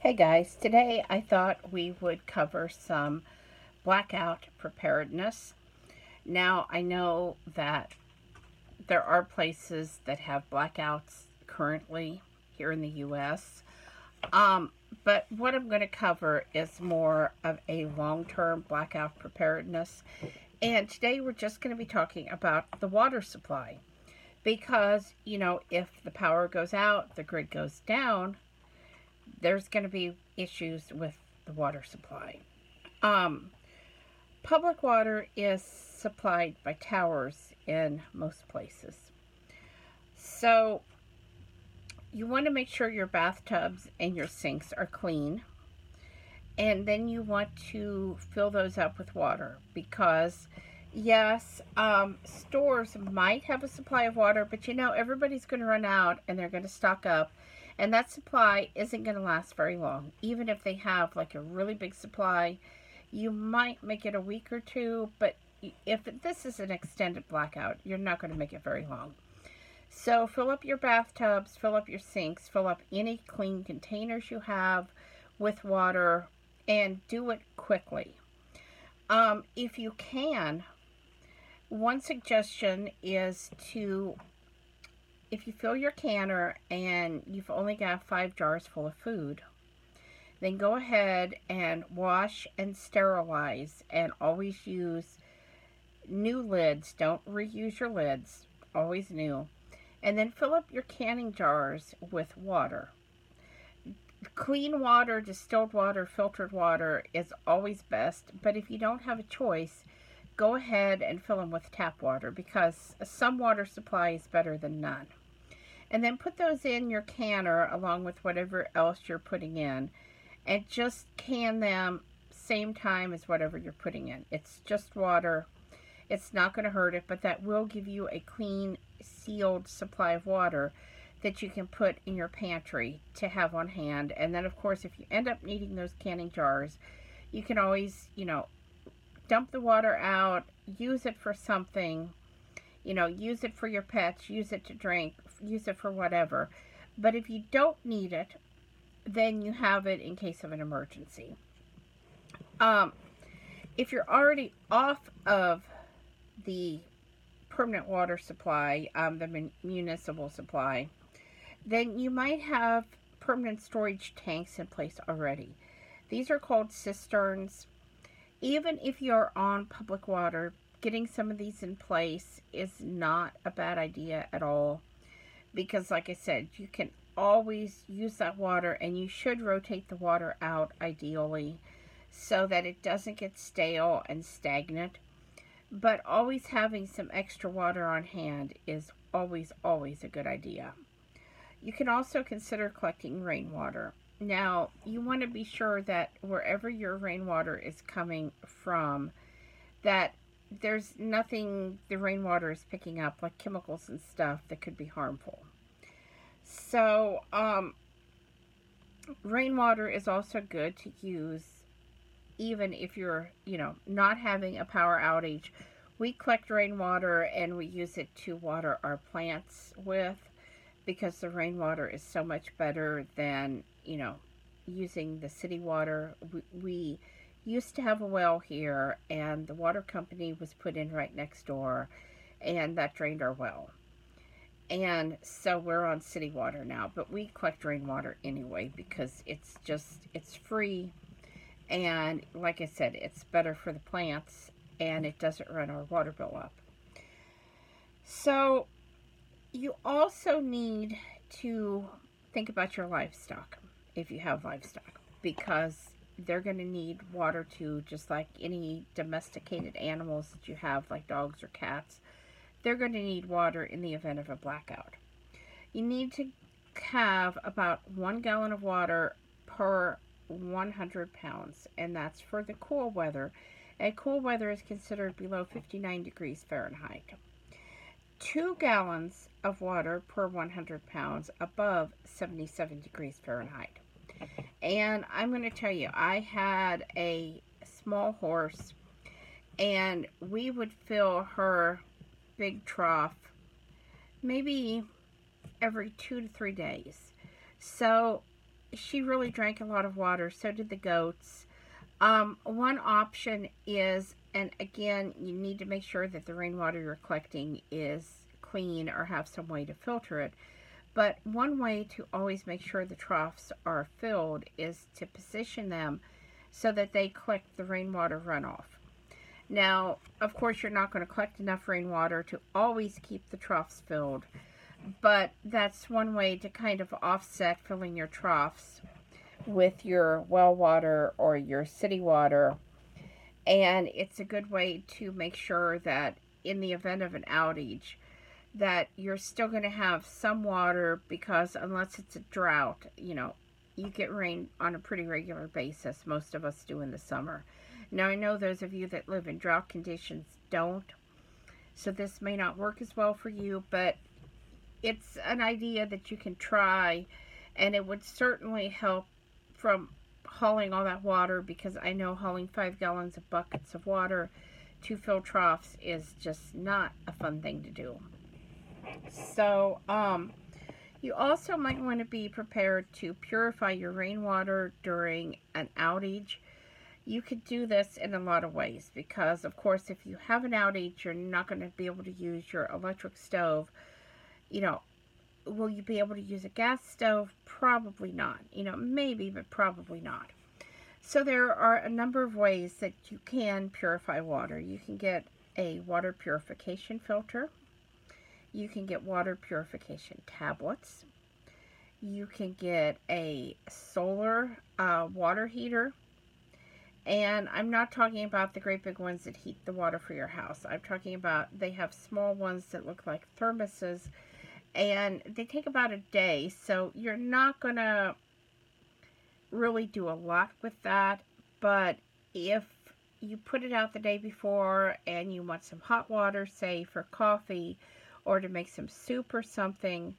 Hey guys, today I thought we would cover some blackout preparedness. Now, I know that there are places that have blackouts currently here in the US, um, but what I'm going to cover is more of a long term blackout preparedness. And today we're just going to be talking about the water supply because, if the power goes out, the grid goes down, there's going to be issues with the water supply. Um, Public water is supplied by towers in most places. So you want to make sure your bathtubs and your sinks are clean. And then you want to fill those up with water because, yes, stores might have a supply of water, but everybody's going to run out and they're going to stock up. And that supply isn't going to last very long. Even if they have like a really big supply, you might make it a week or two, but if this is an extended blackout, you're not going to make it very long. So fill up your bathtubs, fill up your sinks, fill up any clean containers you have with water, and do it quickly. If you can, one suggestion is to, if you fill your canner and you've only got 5 jars full of food, then go ahead and wash and sterilize and always use new lids. Don't reuse your lids, always new. And then fill up your canning jars with water. Clean water, distilled water, filtered water is always best, but if you don't have a choice, go ahead and fill them with tap water because some water supply is better than none. And then put those in your canner along with whatever else you're putting in, and just can them same time as whatever you're putting in. It's just water. It's not going to hurt it, but that will give you a clean, sealed supply of water that you can put in your pantry to have on hand. And then, of course, if you end up needing those canning jars, you can always, dump the water out, use it for something, use it for your pets, use it to drink, use it for whatever. But if you don't need it, then you have it in case of an emergency. If you're already off of the permanent water supply, the municipal supply, then you might have permanent storage tanks in place already. These are called cisterns. Even if you're on public water, getting some of these in place is not a bad idea at all because, like I said, you can always use that water, and you should rotate the water out ideally so that it doesn't get stale and stagnant. But always having some extra water on hand is always a good idea. You can also consider collecting rainwater. Now, you want to be sure that wherever your rainwater is coming from, that there's nothing the rainwater is picking up, like chemicals and stuff that could be harmful. So, rainwater is also good to use even if you're, not having a power outage. We collect rainwater and we use it to water our plants with because the rainwater is so much better than, using the city water. We used to have a well here, and the water company was put in right next door, and that drained our well. And so we're on city water now, but we collect rainwater anyway because it's free. And like I said, it's better for the plants and it doesn't run our water bill up. So you also need to think about your livestock if you have livestock because they're going to need water too, just like any domesticated animals that you have, like dogs or cats. They're going to need water in the event of a blackout. You need to have about 1 gallon of water per 100 pounds, and that's for the cool weather. And cool weather is considered below 59 degrees Fahrenheit. 2 gallons of water per 100 pounds above 77 degrees Fahrenheit. And I'm going to tell you, I had a small horse, and we would fill her big trough maybe every 2 to 3 days. So she really drank a lot of water. So did the goats. One option is, and again, you need to make sure that the rainwater you're collecting is clean or have some way to filter it. But one way to always make sure the troughs are filled is to position them so that they collect the rainwater runoff. Now, of course, you're not going to collect enough rainwater to always keep the troughs filled, but that's one way to kind of offset filling your troughs with your well water or your city water. And it's a good way to make sure that in the event of an outage, that you're still going to have some water, because unless it's a drought, you get rain on a pretty regular basis. Most of us do in the summer. Now, I know those of you that live in drought conditions don't, so this may not work as well for you, but it's an idea that you can try, and it would certainly help from hauling all that water, because I know hauling 5 gallons of buckets of water to fill troughs is just not a fun thing to do. So, you also might want to be prepared to purify your rainwater during an outage. You could do this in a lot of ways, because of course if you have an outage, you're not going to be able to use your electric stove. Will you be able to use a gas stove? Probably not. Maybe, but probably not. So there are a number of ways that you can purify water. You can get a water purification filter. You can get water purification tablets. You can get a solar water heater. And I'm not talking about the great big ones that heat the water for your house. I'm talking about, they have small ones that look like thermoses, and they take about a day. So you're not going to really do a lot with that. But if you put it out the day before and you want some hot water, say for coffee or to make some soup or something,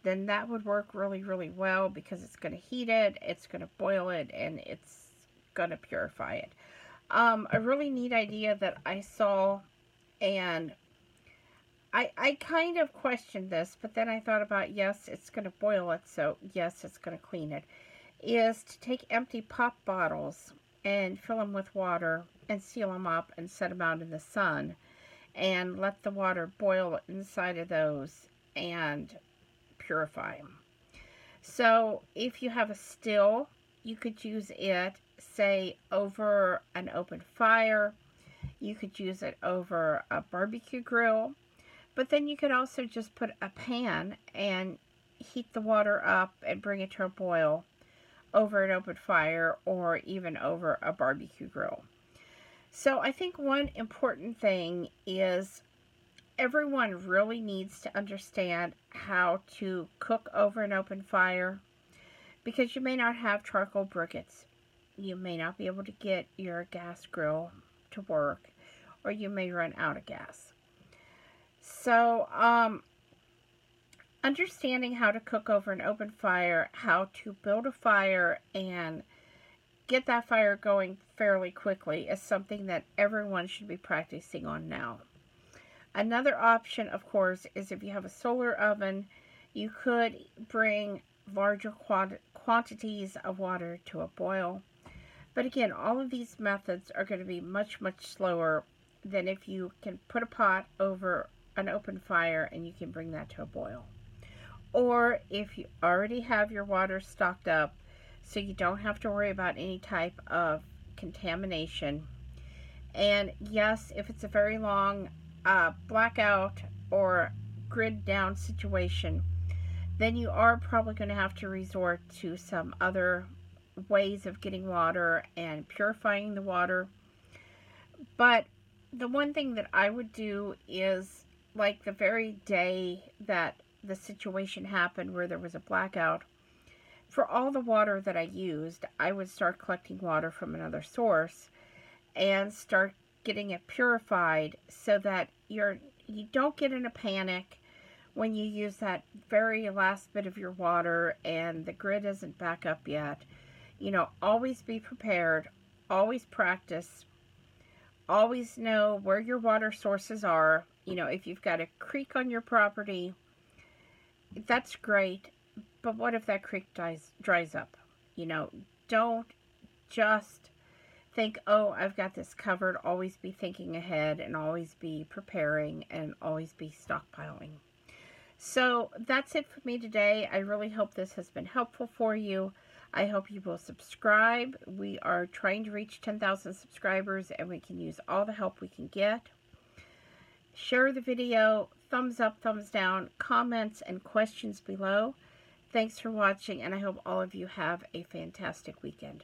then that would work really, really well, because it's going to heat it, it's going to boil it, and it's going to purify it. A really neat idea that I saw, and I kind of questioned this, but then I thought about, yes, it's going to boil it, so yes, it's going to clean it, is to take empty pop bottles and fill them with water and seal them up and set them out in the sun and let the water boil inside of those and purify them. So if you have a still, you could use it, say, over an open fire. You could use it over a barbecue grill. But then you could also just put a pan and heat the water up and bring it to a boil over an open fire, or even over a barbecue grill. So I think one important thing is everyone really needs to understand how to cook over an open fire, because you may not have charcoal briquettes. You may not be able to get your gas grill to work, or you may run out of gas. So, understanding how to cook over an open fire, how to build a fire and get that fire going fairly quickly is something that everyone should be practicing on now. Another option, of course, is if you have a solar oven, you could bring larger quantities of water to a boil. But again, all of these methods are going to be much, much slower than if you can put a pot over an open fire and you can bring that to a boil. Or if you already have your water stocked up so you don't have to worry about any type of contamination. And yes, if it's a very long blackout or grid down situation, then you are probably going to have to resort to some other ways of getting water and purifying the water. But the one thing that I would do is, like the very day that the situation happened where there was a blackout, for all the water that I used, I would start collecting water from another source and start getting it purified, so that you don't get in a panic when you use that very last bit of your water and the grid isn't back up yet. Always be prepared, always practice, always know where your water sources are. If you've got a creek on your property, that's great, but what if that creek dries up? You know, don't just think, oh, I've got this covered. Always be thinking ahead and always be preparing and always be stockpiling. So that's it for me today. I really hope this has been helpful for you. I hope you will subscribe. We are trying to reach 10,000 subscribers and we can use all the help we can get. Share the video, thumbs up, thumbs down, comments and questions below. Thanks for watching, and I hope all of you have a fantastic weekend.